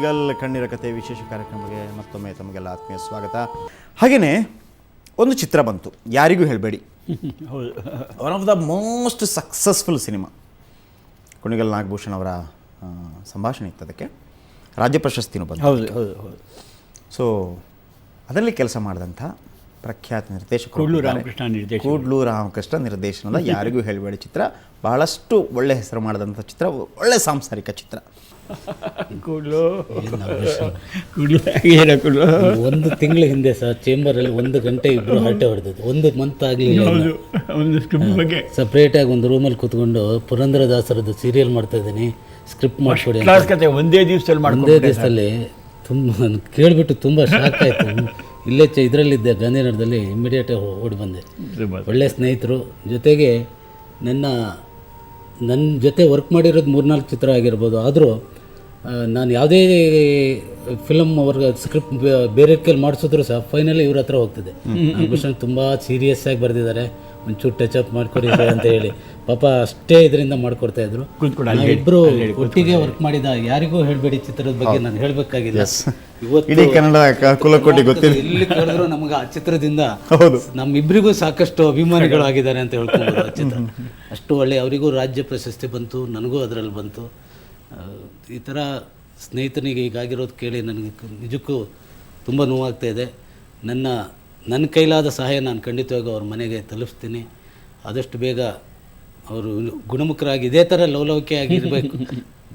ಕುಣಿಗಲ್ ಕಣ್ಣೀರ ಕಥೆ ವಿಶೇಷ ಕಾರ್ಯಕ್ರಮಕ್ಕೆ ಮತ್ತೊಮ್ಮೆ ತಮಗೆಲ್ಲ ಆತ್ಮೀಯ ಸ್ವಾಗತ. ಹಾಗೆಯೇ ಒಂದು ಚಿತ್ರ ಬಂತು, ಯಾರಿಗೂ ಹೇಳಬೇಡಿ. One of the most successful cinema. Kunigal Nagabhushan ಅವರ ಸಂಭಾಷಣೆ ಇತ್ತು, ಅದಕ್ಕೆ ರಾಜ್ಯ ಪ್ರಶಸ್ತಿನೂ ಬಂತು. ಹೌದು. ಸೊ ಅದರಲ್ಲಿ ಕೆಲಸ ಮಾಡಿದಂಥ ಪ್ರಖ್ಯಾತ ನಿರ್ದೇಶಕರು ಕೂಡ್ಲು ರಾಮಕೃಷ್ಣ ನಿರ್ದೇಶನದ ಯಾರಿಗೂ ಹೇಳಬೇಡಿ ಚಿತ್ರ ಬಹಳಷ್ಟು ಒಳ್ಳೆ ಹೆಸರು ಮಾಡಿದಂಥ ಚಿತ್ರ, ಒಳ್ಳೆ ಸಾಂಸಾರಿಕ ಚಿತ್ರ. ಒಂದು ತಿಂಗಳ ಹಿಂದೆ ಸರ್ ಚೇಂಬರಲ್ಲಿ 1 ಗಂಟೆ ಇಬ್ಬರು ಹರಟೆ ಹೊಡೆದದ್ದು. 1 ಮಂತ್ ಆಗಲಿಲ್ಲ. ಸಪ್ರೇಟಾಗಿ ಒಂದು ರೂಮಲ್ಲಿ ಕೂತ್ಕೊಂಡು ಪುರಂದರದಾಸರದ್ದು ಸೀರಿಯಲ್ ಮಾಡ್ತಾ ಇದ್ದೀನಿ, ಸ್ಕ್ರಿಪ್ಟ್ ಮಾಡಿಕೊಡಿ. ಒಂದೇ ದಿವಸದಲ್ಲಿ ತುಂಬ ಕೇಳಿಬಿಟ್ಟು ತುಂಬ ಶಾಕ್ ಆಯಿತು. ಇಲ್ಲೇ ಇದರಲ್ಲಿದ್ದೆ ಗಾಂಧಿನಗರದಲ್ಲಿ, ಇಮಿಡಿಯೇಟಾಗಿ ಓಡಿ ಬಂದೆ. ಒಳ್ಳೆಯ ಸ್ನೇಹಿತರು ಜೊತೆಗೆ ನನ್ನ ಜೊತೆ ವರ್ಕ್ ಮಾಡಿರೋದು 3-4 ಚಿತ್ರ ಆಗಿರ್ಬೋದು. ಆದರೂ ನಾನು ಯಾವುದೇ ಫಿಲಮ್ ಅವ್ರಿಗೆ ಸ್ಕ್ರಿಪ್ಟ್ ಬೇರೆ ಕೈಲಿ ಮಾಡಿಸಿದ್ರು ಸಹ ಫೈನಲಿ ಇವ್ರ ಹತ್ರ ಹೋಗ್ತಿದೆ. ನಾಗಭೂಷಣ್ ತುಂಬ ಸೀರಿಯಸ್ ಆಗಿ ಬರೆದಿದ್ದಾರೆ, ಒಂಚೂರು ಟಚ್ ಅಪ್ ಮಾಡಿಕೊಡಿ ಅಂತ ಹೇಳಿ ಪಾಪ ಅಷ್ಟೇ ಇದರಿಂದ ಮಾಡಿಕೊಡ್ತಾಯಿದ್ರು. ಇಬ್ಬರು ಒಟ್ಟಿಗೆ ವರ್ಕ್ ಮಾಡಿದ ಯಾರಿಗೂ ಹೇಳಬೇಡಿ ಚಿತ್ರದ ಬಗ್ಗೆ ನಾನು ಹೇಳಬೇಕಾಗಿಲ್ಲ. ಇಡೀ ಕನ್ನಡ ಕುಲಕೋಟಿ ಗೊತ್ತಿಲ್ಲ, ಇಲ್ಲಿ ಕರೆದ್ರು ನಮಗೆ ಆ ಚಿತ್ರದಿಂದ ನಮ್ಮಿಬ್ಬರಿಗೂ ಸಾಕಷ್ಟು ಅಭಿಮಾನಿಗಳು ಆಗಿದ್ದಾರೆ ಅಂತ ಹೇಳ್ಕೊಬೋದು. ಆ ಚಿತ್ರ ಅಷ್ಟು ಒಳ್ಳೆ, ಅವರಿಗೂ ರಾಜ್ಯ ಪ್ರಶಸ್ತಿ ಬಂತು, ನನಗೂ ಅದರಲ್ಲಿ ಬಂತು. ಈ ಥರ ಸ್ನೇಹಿತನಿಗೆ ಹೀಗಾಗಿರೋದು ಕೇಳಿ ನನಗೆ ನಿಜಕ್ಕೂ ತುಂಬ ನೋವಾಗ್ತಾಯಿದೆ. ನನ್ನ ಕೈಲಾದ ಸಹಾಯ ನಾನು ಖಂಡಿತವಾಗಿ ಅವ್ರ ಮನೆಗೆ ತಲುಪಿಸ್ತೀನಿ. ಆದಷ್ಟು ಬೇಗ ಅವರು ಗುಣಮುಖರಾಗಿ ಇದೇ ಥರ ಲವಲವಿಕೆ ಆಗಿರಬೇಕು.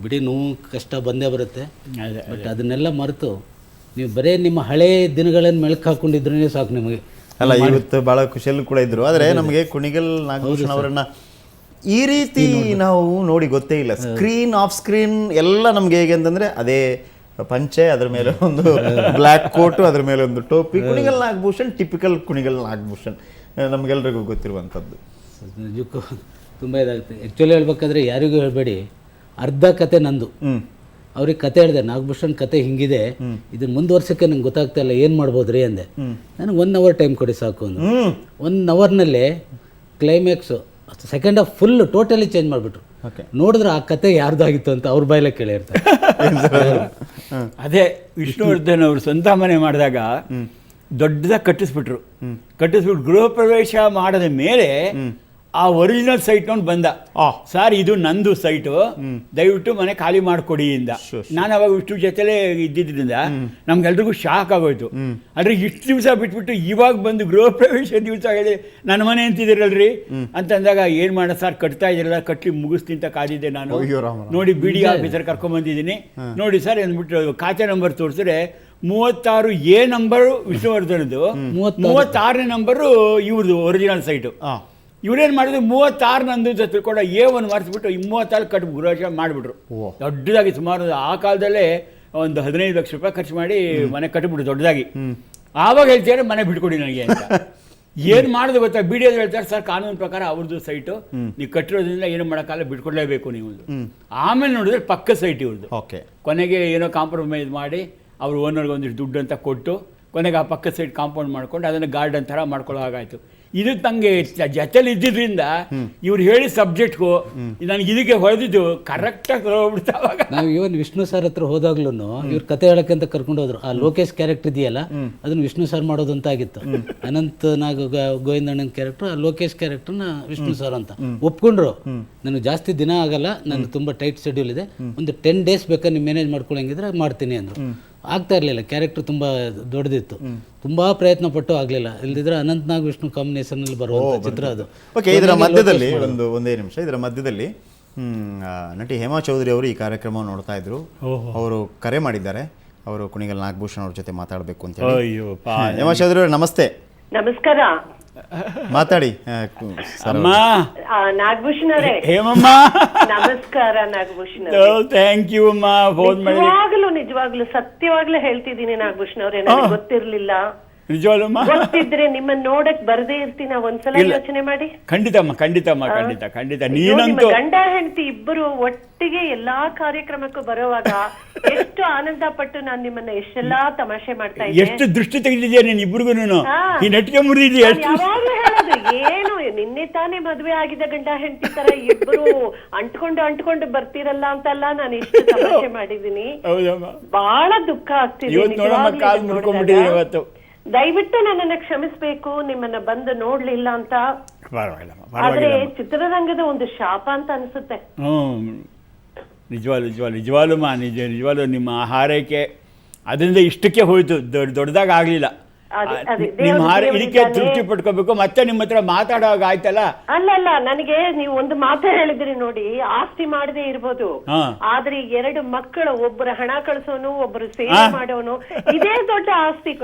ಬಿಡಿ, ನೋವು ಕಷ್ಟ ಬಂದೇ ಬರುತ್ತೆ. ಬಟ್ ಅದನ್ನೆಲ್ಲ ಮರೆತು ನೀವು ಬರೀ ನಿಮ್ಮ ಹಳೇ ದಿನಗಳನ್ನು ಮೆಳಕು ಹಾಕ್ಕೊಂಡಿದ್ರೇ ಸಾಕು ನಿಮಗೆ. ಅಲ್ಲ, ಇವತ್ತು ಭಾಳ ಖುಷಿಯಲ್ಲೂ ಕೂಡ ಇದ್ದರು. ಆದರೆ ನಮಗೆ ಕುಣಿಗಲ್ ನಾಗಭೂಷಣ್ ಅವರನ್ನು ಈ ರೀತಿ ನಾವು ನೋಡಿ ಗೊತ್ತೇ ಇಲ್ಲ. ಸ್ಕ್ರೀನ್ ಆಫ್ ಸ್ಕ್ರೀನ್ ಎಲ್ಲ ನಮ್ಗೆ ಹೇಗೆ ಅಂತಂದರೆ ಅದೇ ಪಂಚೆ, ಅದ್ರ ಮೇಲೆ ಒಂದು ಬ್ಲ್ಯಾಕ್ ಕೋಟು, ಅದ್ರ ಮೇಲೆ ಒಂದು ಟೋಪಿ. ಕುಣಿಗಲ್ ನಾಗಭೂಷಣ್ ಟಿಪಿಕಲ್ ಕುಣಿಗಲ್ ನಾಗಭೂಷಣ್ ನಮಗೆಲ್ರಿಗೂ ಗೊತ್ತಿರುವಂಥದ್ದು. ನಿಜಕ್ಕೂ ತುಂಬ ಇದಾಗುತ್ತೆ. ಆ್ಯಕ್ಚುಲಿ ಹೇಳ್ಬೇಕಾದ್ರೆ ಯಾರಿಗೂ ಹೇಳಬೇಡಿ, ಅರ್ಧ ಕತೆ ನಂದು. ಅವ್ರಿಗೆ ಕತೆ ಹೇಳಿದೆ, ನಾಗಭೂಷಣ್ ಕತೆ ಹಿಂಗಿದೆ, ಇದನ್ನ ಮುಂದುವರ್ಸೋಕ್ಕೆ ನಂಗೆ ಗೊತ್ತಾಗ್ತಾ ಇಲ್ಲ, ಏನು ಮಾಡ್ಬೋದ್ರಿ ಅಂದೆ. ನನಗೆ 1 ಅವರ್ ಟೈಮ್ ಕೊಡಿ ಸಾಕು ಅಂದರು. 1 ಅವರ್ನಲ್ಲೇ climax second half full totally change ಮಾಡಿಬಿಟ್ರು. ನೋಡಿದ್ರೆ ಆ ಕತೆ ಯಾರ್ದಾಗಿತ್ತು ಅಂತ ಅವ್ರ ಬಾಯಲ್ಲೇ ಕೇಳಿರ್ತಾರೆ. ಅದೇ ವಿಷ್ಣುವರ್ಧನ್ ಅವರು ಸ್ವಂತ ಮನೆ ಮಾಡಿದಾಗ ದೊಡ್ಡದಾಗಿ ಕಟ್ಟಿಸ್ಬಿಟ್ಟು ಗೃಹ ಪ್ರವೇಶ ಮಾಡದ ಮೇಲೆ ಆ ಒರಿಜಿನಲ್ ಸೈಟ್ ನೋಡಿ ಬಂದ, ಸರ್ ಇದು ನಂದು ಸೈಟು, ದಯವಿಟ್ಟು ಮನೆ ಖಾಲಿ ಮಾಡಿಕೊಡಿ ಇಂದ. ನಾನು ಅವಾಗ ಇಷ್ಟು ಜೊತೆಲೇ ಇದ್ದಿದ್ದರಿಂದ ನಮ್ಗೆಲ್ರಿಗೂ ಶಾಕ್ ಆಗೋಯ್ತು. ಆದರೆ ಇಷ್ಟು ದಿವಸ ಬಿಟ್ಬಿಟ್ಟು ಇವಾಗ ಬಂದು ಗೃಹ ಪ್ರವೇಶ ದಿವಸ ಹೇಳಿ ನನ್ನ ಮನೆ ಅಂತಿದ್ದೀರಲ್ರಿ ಅಂತಂದಾಗ ಏನು ಮಾಡ ಸರ್, ಕಟ್ತಾ ಇದ್ದೀರಲ್ಲ, ಕಟ್ಟಿ ಮುಗಿಸ್ತೀನಿ ಅಂತ ಕಾದಿದ್ದೆ ನಾನು. ನೋಡಿ ಬಿಡಿ ಆಫೀಸರ್ ಕರ್ಕೊಂಡ್ಬಂದಿದ್ದೀನಿ ನೋಡಿ ಸರ್ ಅಂದ್ಬಿಟ್ಟು ಖಾತೆ ನಂಬರ್ ತೋರಿಸಿದ್ರೆ 36A ನಂಬರು ವಿಷ್ಣುವರ್ಧನದ್ದು, 36ನೇ ನಂಬರು ಇವ್ರದ್ದು ಒರಿಜಿನಲ್ ಸೈಟು. ಇವ್ರೇನು ಮಾಡಿದ್ರು 36 ನಂದು ಅಂತ ತಿಳ್ಕೊಂಡು A1 ಮಾಡಿಸ್ಬಿಟ್ಟು 34 ಕಟ್ಟು ಗೃಹ ಮಾಡಿಬಿಟ್ರು. ದೊಡ್ಡದಾಗಿ ಸುಮಾರು ಆ ಕಾಲದಲ್ಲೇ ಒಂದು 15 ಲಕ್ಷ ರೂಪಾಯಿ ಖರ್ಚು ಮಾಡಿ ಮನೆ ಕಟ್ಟಿಬಿಟ್ರು ದೊಡ್ಡದಾಗಿ. ಆವಾಗ ಹೇಳ್ತಾರೆ ಮನೆ ಬಿಟ್ಕೊಡಿ ನನಗೆ ಅಂತ. ಏನು ಮಾಡೋದು ಗೊತ್ತಾ, ಬಿಡಿಯೋದು ಹೇಳ್ತಾರೆ, ಸರ್ ಕಾನೂನು ಪ್ರಕಾರ ಅವ್ರದ್ದು ಸೈಟು, ನೀವು ಕಟ್ಟಿರೋದ್ರಿಂದ ಏನು ಮಾಡೋಕ್ಕಾಗಲ್ಲ, ಬಿಟ್ಕೊಡ್ಲೇಬೇಕು ನೀವು. ಆಮೇಲೆ ನೋಡಿದ್ರೆ ಪಕ್ಕ ಸೈಟ್ ಇವ್ರದ್ದು. ಕೊನೆಗೆ ಏನೋ ಕಾಂಪ್ರಮೈಸ್ ಮಾಡಿ ಅವ್ರ ಓನರ್ಗೆ ಒಂದಿಷ್ಟು ದುಡ್ಡು ಅಂತ ಕೊಟ್ಟು ಕೊನೆಗೆ ಆ ಪಕ್ಕ ಸೈಡ್ ಕಾಂಪೌಂಡ್ ಮಾಡ್ಕೊಂಡು ಅದನ್ನು ಗಾರ್ಡನ್ ಥರ ಮಾಡ್ಕೊಳ್ಳೋ ಹಾಗಾಯಿತು. ಇದು ತಂಗೆ ಜೊತೆಲಿ ಇದ್ದಿದ್ರಿಂದ ಇವ್ರು ಹೇಳಿ ಸಬ್ಜೆಕ್ಟ್ಗೂ ನನಗೆ ಇದಕ್ಕೆ ಹೊಡೆದಿದ್ದು ಕರೆಕ್ಟಾಗಿ ಹೋಗ್ಬಿಡ್ತಾವಾಗ. ನಾವು ಇವನ್ ವಿಷ್ಣು ಸರ್ ಹತ್ರ ಹೋದಾಗ್ಲೂ ಇವ್ರ ಕತೆ ಹೇಳಕ್ಕೆ ಅಂತ ಕರ್ಕೊಂಡು ಹೋದ್ರು. ಆ ಲೋಕೇಶ್ ಕ್ಯಾರೆಕ್ಟರ್ ಇದೆಯಲ್ಲ, ಅದನ್ನ ವಿಷ್ಣು ಸರ್ ಮಾಡೋದು ಅಂತ ಆಗಿತ್ತು. ಅನಂತ್ ನಾಗ ಗೋವಿಂದಣ್ಣನ ಕ್ಯಾರೆಕ್ಟರ್, ಲೋಕೇಶ್ ಕ್ಯಾರೆಕ್ಟರ್ನ ವಿಷ್ಣು ಸರ್ ಅಂತ ಒಪ್ಕೊಂಡ್ರು. ನನಗೆ ಜಾಸ್ತಿ ದಿನ ಆಗಲ್ಲ, ನನಗೆ ತುಂಬ ಟೈಟ್ ಶೆಡ್ಯೂಲ್ ಇದೆ, ಒಂದು 10 ಡೇಸ್ ಬೇಕಾದ್ರೆ ನೀವು ಮ್ಯಾನೇಜ್ ಮಾಡ್ಕೊಳಂಗಿದ್ರೆ ಮಾಡ್ತೀನಿ ಅಂದರು. ಆಗ್ತಾ ಇರಲಿಲ್ಲ, ಕ್ಯಾರೆಕ್ಟರ್ ತುಂಬ ದೊಡ್ಡದಿತ್ತು, ತುಂಬ ಪ್ರಯತ್ನ ಪಟ್ಟು ಆಗಲಿಲ್ಲ. ಇಲ್ದಿದ್ರೆ ಅನಂತ್ನಾಗ್ ವಿಷ್ಣು ಕಾಂಬಿನೇಷನಲ್ಲಿ ಬರುವಂಥ ಚಿತ್ರ ಅದು. ಓಕೆ, ಇದರ ಮಧ್ಯದಲ್ಲಿ ಒಂದೇ ನಿಮಿಷ, ಇದರ ಮಧ್ಯದಲ್ಲಿ ನಟಿ ಹೇಮಾ ಚೌಧರಿ ಅವರು ಈ ಕಾರ್ಯಕ್ರಮವನ್ನು ನೋಡ್ತಾ ಇದ್ರು. ಅವರು ಕರೆ ಮಾಡಿದ್ದಾರೆ, ಅವರು ಕುಣಿಗಲ್ ನಾಗಭೂಷಣ್ ಅವ್ರ ಜೊತೆ ಮಾತಾಡಬೇಕು ಅಂತ ಹೇಳಿ. ಹೇಮಾ ಚೌಧರಿ ಅವರು ನಮಸ್ತೆ. ನಮಸ್ಕಾರ, ಮಾತಾಡಿ. ನಾಗಭೂಷಣ್ ಅವರೇ. ಹೇಮಮ್ಮ ನಮಸ್ಕಾರ ನಾಗಭೂಷಣ್. ಥ್ಯಾಂಕ್ ಯು ಅಮ್ಮ. ನಿಜವಾಗ್ಲೂ ಸತ್ಯವಾಗ್ಲೂ ಹೇಳ್ತಿದ್ದೀನಿ ನಾಗಭೂಷಣ್ ಅವರೇ, ನನಗೆ ಗೊತ್ತಿರ್ಲಿಲ್ಲ. ನಿಜವಾಗ್ಲೂ ಗೊತ್ತಿದ್ರೆ ನಿಮ್ಮನ್ನ ನೋಡಕ್ ಬರದೇ ಇರ್ತೀನಿ. ಒಂದ್ಸಲ ಯೋಚನೆ ಮಾಡಿ. ಖಂಡಿತಮ್ಮ ಖಂಡಿತಮ್ಮ ಖಂಡಿತ ಖಂಡಿತ. ನೀನಂತೂ ಗಂಡ ಹೆಂಡತಿ ಇಬ್ಬರು ಒಟ್ಟಿಗೆ ಎಲ್ಲಾ ಕಾರ್ಯಕ್ರಮಕ್ಕೂ ಬರೋವಾಗ ಎಷ್ಟು ಆನಂದ ಪಟ್ಟು ನಾನು ನಿಮ್ಮನ್ನ ಎಷ್ಟೆಲ್ಲಾ ತಮಾಷೆ ಮಾಡ್ತಾ ಇದ್ದೆ. ಎಷ್ಟು ದೃಷ್ಟಿ ತೆಗೆದಿದ್ಯಾ ನೀನ್ ಇಬ್ರಿಗೂ, ಈ ನಟಿಕೆ ಮುರಿದಿದ್ಯಾ. ಯಾವಾಗ್ಲೂ ಹೇಳೋದು ಏನು, ನಿನ್ನೆ ತಾನೇ ಮದ್ವೆ ಆಗಿದ ಗಂಡ ಹೆಂಡತಿ ತರ ಇಬ್ರು ಅಂಟ್ಕೊಂಡು ಬರ್ತಿರಲ್ಲ ಅಂತಲ್ಲ ನಾನು ಇಷ್ಟು ತಮಾಷೆ ಮಾಡಿದೀನಿ. ಹೌದಮ್ಮ, ಬಹಳ ದುಃಖ ಆಗ್ತಿದೆ ಇವತ್ತು ನೋಡಮ್ಮ ಕಾಲ್ ಮುಡ್ಕೊಂಡ್ಬಿಟ್ಟಿದ್ದೀನಿ ಇವತ್ತು. ದಯವಿಟ್ಟು ನನ್ನನ್ನ ಕ್ಷಮಿಸ್ಬೇಕು, ನಿಮ್ಮನ್ನ ಬಂದು ನೋಡ್ಲಿಲ್ಲ ಅಂತ. ಪರವಾಗಿಲ್ಲಮ್ಮ, ಆದ್ರೆ ಪರವಾಗಿಲ್ಲ. ಚಿತ್ರರಂಗದ ಒಂದು ಶಾಪ ಅಂತ ಅನ್ಸುತ್ತೆ. ನಿಜವಾಲು ನಿಮ್ಮ ಹಾರೈಕೆ ಅದರಿಂದ ಇಷ್ಟಕ್ಕೆ ಹೋಯ್ತು, ದೊಡ್ಡದಾಗ ಆಗ್ಲಿಲ್ಲ. ನಿಮ್ಮ ಇದಕ್ಕೆ ತೃಪ್ತಿ ಪಡ್ಕೋಬೇಕು. ಮತ್ತೆ ನಿಮ್ಮ ಹತ್ರ ಮಾತಾಡುವಾಗ ಆಯ್ತಲ್ಲ. ಅಲ್ಲ ನನಗೆ ನೀವು ಒಂದು ಮಾತು ಹೇಳಿದ್ರಿ ನೋಡಿ, ಆಸ್ತಿ ಮಾಡದೇ ಇರ್ಬೋದು, ಆದ್ರೆ 2 ಮಕ್ಕಳು, ಒಬ್ಬರು ಹಣ ಕಳ್ಸೋನು, ಒಬ್ಬರು ಸೇವೆ ಮಾಡೋನು, ಇದೇ ದೊಡ್ಡ ಆಸ್ತಿ.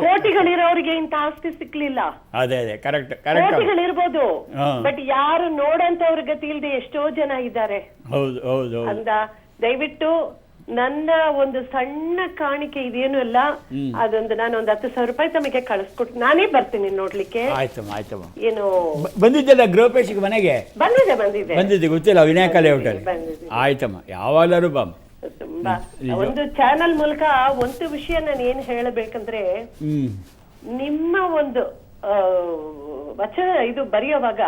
ಕೋಟಿಗಳಿರೋರಿಗೆ ಇಂತ ಆಸ್ತಿ ಸಿಕ್ಲಿಲ್ಲ. ಅದೇ ಕರೆಕ್ಟ್. ಕೋಟಿಗಳಿರ್ಬೋದು, ಬಟ್ ಯಾರು ನೋಡಂತವ್ರ ಗತಿ ಇಲ್ದೆ ಎಷ್ಟೋ ಜನ ಇದ್ದಾರೆ. ಹೌದು ಅಂದ ದಯವಿಟ್ಟು ನನ್ನ ಒಂದು ಸಣ್ಣ ಕಾಣಿಕೆ ಇದೇನು ಅಲ್ಲ, ಅದೊಂದು ನಾನು ಒಂದು 10,000 ರೂಪಾಯಿ ತಮಗೆ ಕಳಿಸ್ಕೊಟ್ಟು ನಾನೇ ಬರ್ತೀನಿ ನೋಡ್ಲಿಕ್ಕೆ. ಆಯ್ತಮ್ಮ. ಏನು ಬಂದಿದ್ದಲ್ಲ ಗೃಹಪ್ರವೇಶಕ್ಕೆ ಮನೆಗೆ? ಬಂದಿದೆ ಗೊತ್ತಿಲ್ಲ, ವಿನಾಯಕ ಲೇಔಟಲ್ಲಿ. ಆಯ್ತಮ್ಮ, ಯಾವಾಗಲೂ ಬಾಮ್. ತುಂಬಾ ಒಂದು ಚಾನಲ್ ಮೂಲಕ ಒಂದು ವಿಷಯ ನಾನು ಏನ್ ಹೇಳಬೇಕಂದ್ರೆ, ನಿಮ್ಮ ಒಂದು ವಚನ ಇದು ಬರೆಯುವಾಗ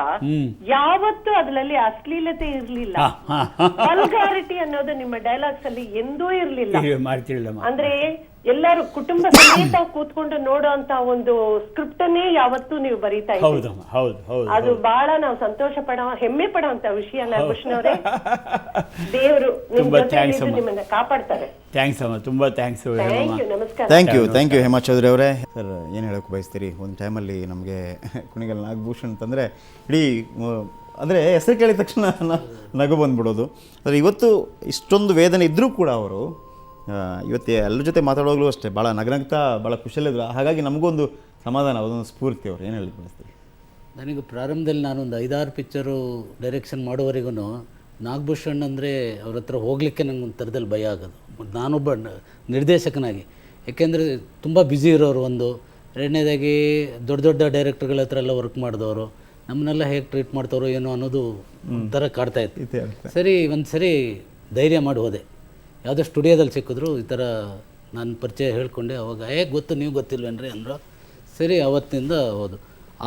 ಯಾವತ್ತೂ ಅದ್ರಲ್ಲಿ ಅಶ್ಲೀಲತೆ ಇರ್ಲಿಲ್ಲ. ವಲ್ಗಾರಿಟಿ ಅನ್ನೋದು ನಿಮ್ಮ ಡೈಲಾಗ್ಸ್ ಅಲ್ಲಿ ಎಂದೂ ಇರ್ಲಿಲ್ಲ. ಅಂದ್ರೆ ಎಲ್ಲರೂ ಕುಟುಂಬ ಸಮೇತ ಕೂತ್ಕೊಂಡು ನೋಡೋ ಅಂತ ಒಂದು ಸ್ಕ್ರಿಪ್ಟ್ ಅನ್ನೇ ಯಾವತ್ತೂ ನೀವು ಬರೀತಾ ಇದ್ದೀರಿ. ಅದು ಬಹಳ ನಾವು ಸಂತೋಷ ಹೆಮ್ಮೆ ಪಡೋಂತ ವಿಷಯ. ನಾಗಭೂಷಣ್ ದೇವರು ನಿಮ್ಮನ್ನ ಕಾಪಾಡ್ತಾರೆ. ತುಂಬಾ ಥ್ಯಾಂಕ್ಸ್. ನಮಸ್ಕಾರ. ಥ್ಯಾಂಕ್ ಯು ಹೇಮಾ ಚೌಧರಿ ಅವರೇ. ಸರ್, ಏನು ಹೇಳೋಕೆ ಬಯಸ್ತೀರಿ? ಒಂದು ಟೈಮಲ್ಲಿ ನಮಗೆ ಕುಣಿಗಲ್ ನಾಗಭೂಷಣ್ ಅಂತಂದರೆ ಇಡೀ ಅಂದರೆ ಹೆಸರು ಕೇಳಿದ ತಕ್ಷಣ ನಗು ಬಂದ್ಬಿಡೋದು. ಆದರೆ ಇವತ್ತು ಇಷ್ಟೊಂದು ವೇದನೆ ಇದ್ದರೂ ಕೂಡ ಅವರು ಇವತ್ತು ಎಲ್ಲರ ಜೊತೆ ಮಾತಾಡೋವಾಗಲೂ ಅಷ್ಟೇ ಭಾಳ ನಗನಗ್ತಾ ಭಾಳ ಖುಷಿಯಲ್ಲಿದ್ರು. ಹಾಗಾಗಿ ನಮಗೊಂದು ಸಮಾಧಾನ, ಅದೊಂದು ಸ್ಫೂರ್ತಿ. ಅವರು ಏನು ಹೇಳಿ ಬಯಸ್ತೀರಿ? ನನಗೆ ಪ್ರಾರಂಭದಲ್ಲಿ ನಾನೊಂದು 5-6 ಪಿಕ್ಚರು ಡೈರೆಕ್ಷನ್ ಮಾಡೋವರೆಗೂ ನಾಗಭೂಷಣ್ ಅಂದರೆ ಅವ್ರ ಹತ್ರ ಹೋಗಲಿಕ್ಕೆ ನಂಗೆ ಒಂದು ಥರದಲ್ಲಿ ಭಯ ಆಗೋದು, ನಾನೊಬ್ಬ ನಿರ್ದೇಶಕನಾಗಿ. ಯಾಕೆಂದರೆ ತುಂಬ ಬ್ಯುಸಿ ಇರೋರು, ಒಂದು ಎರಡನೇದಾಗಿ ದೊಡ್ಡ ಡೈರೆಕ್ಟರ್ಗಳ ಹತ್ರ ಎಲ್ಲ ವರ್ಕ್ ಮಾಡಿದವರು, ನಮ್ಮನ್ನೆಲ್ಲ ಹೇಗೆ ಟ್ರೀಟ್ ಮಾಡ್ತಾರೋ ಏನೋ ಅನ್ನೋದು ಒಂಥರ ಕಾಡ್ತಾಯಿತ್ತು. ಸರಿ, ಒಂದು ಸರಿ ಧೈರ್ಯ ಮಾಡಿ ಹೋದೆ. ಯಾವುದೋ ಸ್ಟುಡಿಯೋದಲ್ಲಿ ಸಿಕ್ಕಿದ್ರು, ಈ ಥರ ನಾನು ಪರಿಚಯ ಹೇಳ್ಕೊಂಡೆ. ಅವಾಗ ಗೊತ್ತು, ನೀವು ಗೊತ್ತಿಲ್ವೇನ್ರಿ ಅಂದರು. ಸರಿ, ಅವತ್ತಿಂದ ಹೋದು.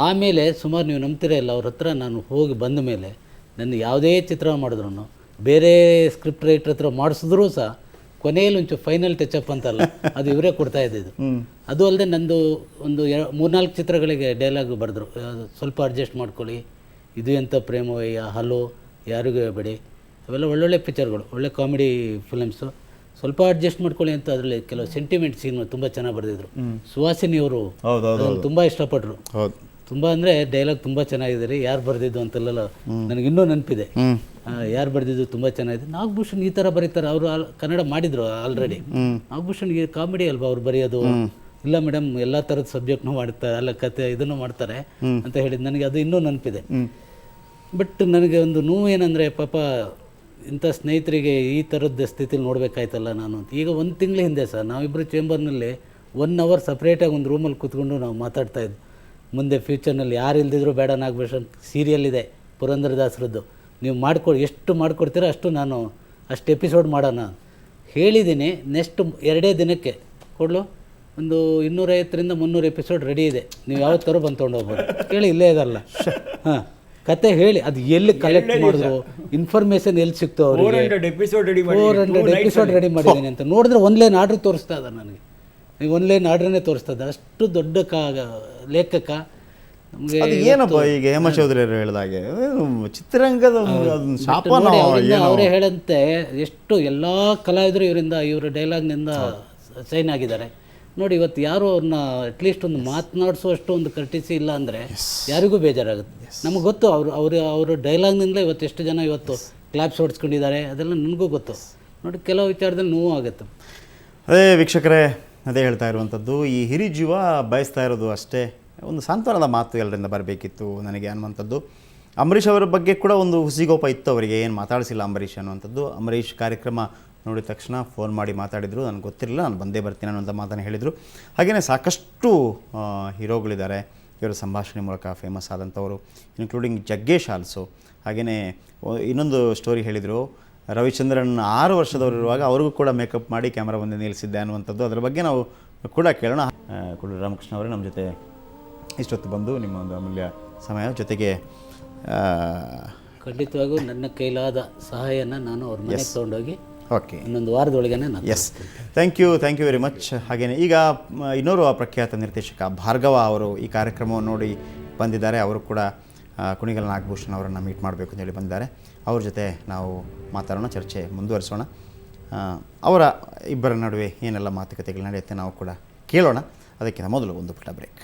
ಆಮೇಲೆ ಸುಮಾರು ನೀವು ನಂಬ್ತಿರೇ ಇಲ್ಲ, ಅವ್ರ ಹತ್ರ ನಾನು ಹೋಗಿ ಬಂದ ಮೇಲೆ ನನ್ನ ಯಾವುದೇ ಚಿತ್ರ ಮಾಡಿದ್ರು, ಬೇರೆ ಸ್ಕ್ರಿಪ್ಟ್ ರೈಟರ್ ಹತ್ರ ಮಾಡಿಸಿದ್ರೂ ಸಹ ಕೊನೆಯಲ್ಲಿ ಒಂಚೂರು ಫೈನಲ್ ಟಚಪ್ ಅಂತಲ್ಲ, ಅದು ಇವರೇ ಕೊಡ್ತಾ ಇದ್ದಿದ್ದು. ಅದು ಅಲ್ಲದೆ ನಂದು ಒಂದು 3-4 ಚಿತ್ರಗಳಿಗೆ ಡೈಲಾಗ್ ಬರೆದ್ರು, ಸ್ವಲ್ಪ ಅಡ್ಜಸ್ಟ್ ಮಾಡ್ಕೊಳ್ಳಿ, ಇದು ಎಂಥ ಪ್ರೇಮವಯ್ಯ, ಹಲೋ, ಯಾರಿಗೂ ಬೇಡಿ, ಅವೆಲ್ಲ ಒಳ್ಳೊಳ್ಳೆ ಪಿಕ್ಚರ್ಗಳು, ಒಳ್ಳೆ ಕಾಮಿಡಿ ಫಿಲಮ್ಸು, ಸ್ವಲ್ಪ ಅಡ್ಜಸ್ಟ್ ಮಾಡ್ಕೊಳ್ಳಿ ಅಂತ. ಅದರಲ್ಲಿ ಕೆಲವು ಸೆಂಟಿಮೆಂಟ್ ಸೀನ್ ತುಂಬ ಚೆನ್ನಾಗಿ ಬರೆದಿದ್ರು. ಸುಹಾಸಿನಿ ಅವರು ತುಂಬ ಇಷ್ಟಪಟ್ಟರು. ತುಂಬ ಅಂದರೆ ಡೈಲಾಗ್ ತುಂಬ ಚೆನ್ನಾಗಿದೆ ರೀ, ಯಾರು ಬರೆದಿದ್ದು ಅಂತೆಲ್ಲ ನನಗಿನ್ನೂ ನೆನಪಿದೆ. ಯಾರು ಬರೆದಿದ್ದು ತುಂಬ ಚೆನ್ನಾಗಿದೆ. ನಾಗಭೂಷಣ್ ಈ ಥರ ಬರೀತಾರೆ, ಅವರು ಕನ್ನಡ ಮಾಡಿದ್ರು ಆಲ್ರೆಡಿ. ನಾಗಭೂಷಣ್ ಕಾಮಿಡಿ ಅಲ್ವಾ ಅವ್ರು ಬರೆಯೋದು? ಇಲ್ಲ ಮೇಡಮ್, ಎಲ್ಲ ಥರದ ಸಬ್ಜೆಕ್ಟ್ನೂ ಮಾಡ್ತಾರೆ, ಅಲ್ಲ ಕತೆ ಇದನ್ನು ಮಾಡ್ತಾರೆ ಅಂತ ಹೇಳಿದ್ದು ನನಗೆ ಅದು ಇನ್ನೂ ನೆನಪಿದೆ. ಬಟ್ ನನಗೆ ಒಂದು ನೋವು ಏನಂದರೆ, ಪಾಪ ಇಂಥ ಸ್ನೇಹಿತರಿಗೆ ಈ ಥರದ ಸ್ಥಿತಿಲಿ ನೋಡಬೇಕಾಯ್ತಲ್ಲ ನಾನು ಅಂತ. ಈಗ 1 ತಿಂಗಳ ಹಿಂದೆ ಸರ್ ನಾವಿಬ್ಬರು ಚೇಂಬರ್ನಲ್ಲಿ 1 ಅವರ್ ಸಪ್ರೇಟಾಗಿ ಒಂದು ರೂಮಲ್ಲಿ ಕೂತ್ಕೊಂಡು ನಾವು ಮಾತಾಡ್ತಾಯಿದ್ವಿ. ಮುಂದೆ ಫ್ಯೂಚರ್ನಲ್ಲಿ ಯಾರು ಇಲ್ದಿದ್ರು ಬೇಡ, ನಾಗಭೂಷಣ್ ಸೀರಿಯಲ್ ಇದೆ ಪುರಂದರದಾಸರದ್ದು, ನೀವು ಎಷ್ಟು ಮಾಡಿಕೊಡ್ತೀರೋ ಅಷ್ಟು ಎಪಿಸೋಡ್ ಮಾಡೋಣ ಹೇಳಿದ್ದೀನಿ. ನೆಕ್ಸ್ಟ್ 2 ದಿನಕ್ಕೆ ಕೊಡಲು ಒಂದು 250-300 ಎಪಿಸೋಡ್ ರೆಡಿ ಇದೆ, ನೀವು ಯಾವತ್ತಾರು ಬಂದು ತೊಗೊಂಡೋಗ್ಬೋದು. ಕೇಳಿ, ಇಲ್ಲೇ ಇದಲ್ಲ. ಹಾಂ, ಕತೆ ಹೇಳಿ, ಅದು ಎಲ್ಲಿ ಕಲೆಕ್ಟ್ ಮಾಡಿದ್ರು, ಇನ್ಫಾರ್ಮೇಷನ್ ಎಲ್ಲಿ ಸಿಕ್ತು ಅವ್ರಿಗೆ. 400 ಎಪಿಸೋಡ್ ರೆಡಿ ಮಾಡಿದ್ದೀನಿ ಅಂತ ನೋಡಿದ್ರೆ 1 ಲೈನ್ ಆರ್ಡ್ರ್ ತೋರಿಸ್ತಾ ಇದ್ದಾರೆ ನನಗೆ. ಈಗ 1 ಲೈನ್ ಆರ್ಡ್ರನ್ನೇ ತೋರಿಸ್ತಾ ಇದ್ದಾರೆ. ಅಷ್ಟು ದೊಡ್ಡ ಲೇಖಕ ನಮಗೆ. ಏನಪ್ಪ ಈಗ ಹೇಮಾ ಚೌಧರಿ ಅವರು ಹೇಳಿದಾಗೆ ಚಿತ್ರರಂಗದ ಅವರೇ ಹೇಳಂತೆ, ಎಷ್ಟು ಎಲ್ಲ ಕಲಾವಿದರು ಇವರ ಡೈಲಾಗ್ನಿಂದ ಸೈನ್ ಆಗಿದ್ದಾರೆ ನೋಡಿ. ಇವತ್ತು ಯಾರು ಅವ್ರನ್ನ ಅಟ್ಲೀಸ್ಟ್ ಒಂದು ಮಾತನಾಡಿಸುವಷ್ಟು ಒಂದು ಕರ್ಟಿಸಿ ಇಲ್ಲ ಅಂದರೆ ಯಾರಿಗೂ ಬೇಜಾರಾಗುತ್ತೆ. ನಮಗೆ ಗೊತ್ತು, ಅವರು ಡೈಲಾಗ್ನಿಂದ ಇವತ್ತು ಎಷ್ಟು ಜನ ಇವತ್ತು ಕ್ಲಾಪ್ಸ್ ಹೊಡ್ಸ್ಕೊಂಡಿದ್ದಾರೆ, ಅದೆಲ್ಲ ನನಗೂ ಗೊತ್ತು ನೋಡಿ. ಕೆಲವು ವಿಚಾರದಲ್ಲಿ ನೋವು ಆಗುತ್ತೆ. ಅದೇ ವೀಕ್ಷಕರೇ, ಅದೇ ಹೇಳ್ತಾ ಇರುವಂಥದ್ದು, ಈ ಹಿರಿಜೀವ ಬಯಸ್ತಾ ಇರೋದು ಅಷ್ಟೇ, ಒಂದು ಸಾಂತ್ವನದ ಮಾತು ಎಲ್ಲರಿಂದ ಬರಬೇಕಿತ್ತು ನನಗೆ ಅನ್ನುವಂಥದ್ದು. ಅಂಬರೀಷ್ ಅವರ ಬಗ್ಗೆ ಕೂಡ ಒಂದು ಹುಸಿಗೋಪ ಇತ್ತು ಅವರಿಗೆ, ಏನು ಮಾತಾಡಿಸಿಲ್ಲ ಅಂಬರೀಷ್ ಅನ್ನುವಂಥದ್ದು. ಅಂಬರೀಷ್ ಕಾರ್ಯಕ್ರಮ ನೋಡಿದ ತಕ್ಷಣ ಫೋನ್ ಮಾಡಿ ಮಾತಾಡಿದರು, ನನಗೆ ಗೊತ್ತಿರಲಿಲ್ಲ, ನಾನು ಬಂದೇ ಬರ್ತೀನಿ ಅನ್ನೋಂಥ ಮಾತನ್ನು ಹೇಳಿದರು. ಹಾಗೆಯೇ ಸಾಕಷ್ಟು ಹೀರೋಗಳಿದ್ದಾರೆ ಇವರ ಸಂಭಾಷಣೆ ಮೂಲಕ ಫೇಮಸ್ ಆದಂಥವರು, ಇನ್ಕ್ಲೂಡಿಂಗ್ ಜಗ್ಗೇಶ್ ಆಲ್ಸೋ. ಹಾಗೆಯೇ ಇನ್ನೊಂದು ಸ್ಟೋರಿ ಹೇಳಿದರು, ರವಿಚಂದ್ರನ್ 6 ವರ್ಷದವರು ಇರುವಾಗ ಅವ್ರಿಗೂ ಕೂಡ ಮೇಕಪ್ ಮಾಡಿ ಕ್ಯಾಮ್ರಾ ಮುಂದೆ ನಿಲ್ಲಿಸಿದ್ದೆ ಅನ್ನುವಂಥದ್ದು. ಅದರ ಬಗ್ಗೆ ನಾವು ಕೂಡ ಕೇಳೋಣ. ಕುಳ್ಳೂರು ರಾಮಕೃಷ್ಣ ಅವರೇ ನಮ್ಮ ಜೊತೆ ಇಷ್ಟೊತ್ತು ಬಂದು ನಿಮ್ಮ ಒಂದು ಅಮೂಲ್ಯ ಸಮಯ ಜೊತೆಗೆ ಖಂಡಿತವಾಗೂ ನನ್ನ ಕೈಲಾದ ಸಹಾಯನ ನಾನು ಅವ್ರ ಮನೆಗೆ ತೊಗೊಂಡೋಗಿ ಓಕೆ ಇನ್ನೊಂದು ವಾರದೊಳಗೇ ನಾನು yes thank you very much. ಹಾಗೆಯೇ ಈಗ ಇನ್ನೋರು ಪ್ರಖ್ಯಾತ ನಿರ್ದೇಶಕ ಭಾರ್ಗವ ಅವರು ಈ ಕಾರ್ಯಕ್ರಮವನ್ನು ನೋಡಿ ಬಂದಿದ್ದಾರೆ. ಅವರು ಕೂಡ ಕುಣಿಗಲ್ ನಾಗಭೂಷಣ್ ಅವರನ್ನು ಮೀಟ್ ಮಾಡಬೇಕು ಅಂತೇಳಿ ಬಂದಿದ್ದಾರೆ. ಅವ್ರ ಜೊತೆ ನಾವು ಮಾತಾಡೋಣ, ಚರ್ಚೆ ಮುಂದುವರಿಸೋಣ. ಅವರ ಇಬ್ಬರ ನಡುವೆ ಏನೆಲ್ಲ ಮಾತುಕತೆಗಳು ನಡೆಯುತ್ತೆ ನಾವು ಕೂಡ ಕೇಳೋಣ. ಅದಕ್ಕಿಂತ ಮೊದಲು ಒಂದು ಪುಟ್ಟ ಬ್ರೇಕ್.